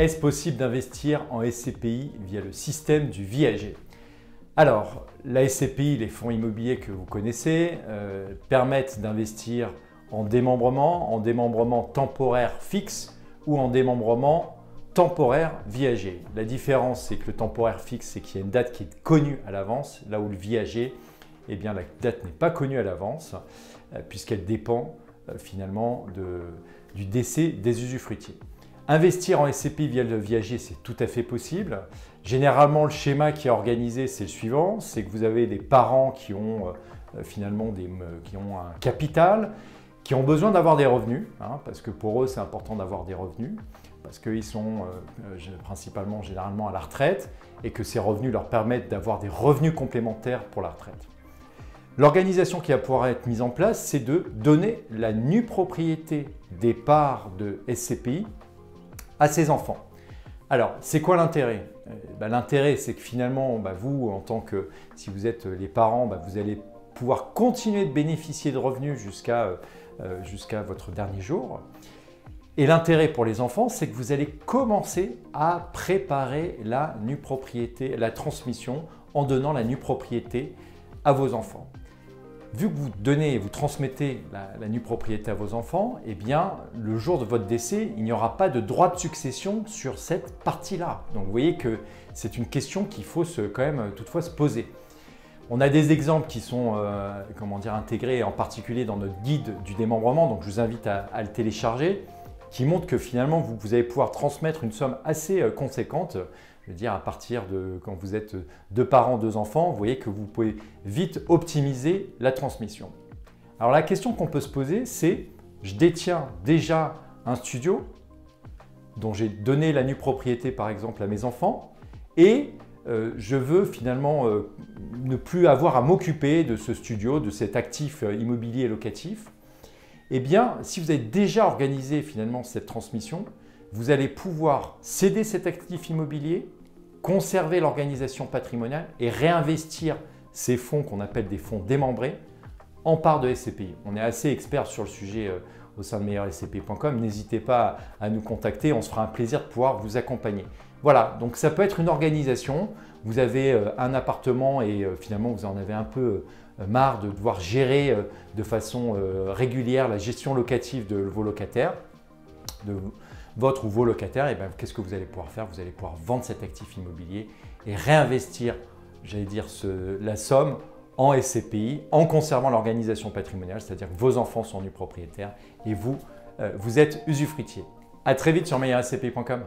Est-ce possible d'investir en SCPI via le système du viager? Alors, la SCPI, les fonds immobiliers que vous connaissez, permettent d'investir en démembrement temporaire fixe ou en démembrement temporaire viager. La différence, c'est que le temporaire fixe, c'est qu'il y a une date qui est connue à l'avance, là où le viager, eh bien, la date n'est pas connue à l'avance, puisqu'elle dépend finalement du décès des usufruitiers. Investir en SCPI via le viager, c'est tout à fait possible. Généralement, le schéma qui est organisé, c'est le suivant, c'est que vous avez des parents qui ont finalement qui ont un capital, qui ont besoin d'avoir des revenus, parce que pour eux, c'est important d'avoir des revenus, parce qu'ils sont principalement, généralement à la retraite, et que ces revenus leur permettent d'avoir des revenus complémentaires pour la retraite. L'organisation qui va pouvoir être mise en place, c'est de donner la nue propriété des parts de SCPI à ses enfants. Alors, c'est quoi l'intérêt? L'intérêt, c'est que finalement, vous, en tant que, si vous êtes les parents, vous allez pouvoir continuer de bénéficier de revenus jusqu'à votre dernier jour. Et l'intérêt pour les enfants, c'est que vous allez commencer à préparer la nue propriété, la transmission, en donnant la nue propriété à vos enfants. Vu que vous transmettez la nue propriété à vos enfants, eh bien, le jour de votre décès, il n'y aura pas de droit de succession sur cette partie-là. Donc, vous voyez que c'est une question qu'il faut quand même toutefois se poser. On a des exemples qui sont intégrés, en particulier dans notre guide du démembrement, donc je vous invite à le télécharger, qui montre que finalement, vous allez pouvoir transmettre une somme assez conséquente. Je veux dire, à partir de quand vous êtes 2 parents, 2 enfants, vous voyez que vous pouvez vite optimiser la transmission. Alors la question qu'on peut se poser, c'est je détiens déjà un studio dont j'ai donné la nue propriété par exemple à mes enfants et je veux finalement ne plus avoir à m'occuper de ce studio, de cet actif immobilier locatif. Eh bien, si vous avez déjà organisé finalement cette transmission, vous allez pouvoir céder cet actif immobilier, conserver l'organisation patrimoniale et réinvestir ces fonds qu'on appelle des fonds démembrés en part de SCPI. On est assez experts sur le sujet au sein de meilleurscpi.com. N'hésitez pas à nous contacter, on se fera un plaisir de pouvoir vous accompagner. Voilà, donc ça peut être une organisation. Vous avez un appartement et finalement vous en avez un peu marre de devoir gérer de façon régulière la gestion locative de vos locataires, de votre ou vos locataires, et bien qu'est-ce que vous allez pouvoir faire? Vous allez pouvoir vendre cet actif immobilier et réinvestir, j'allais dire, la somme en SCPI en conservant l'organisation patrimoniale, c'est-à-dire que vos enfants sont nus propriétaires et vous, vous êtes usufruitier. À très vite sur meilleurscpi.com.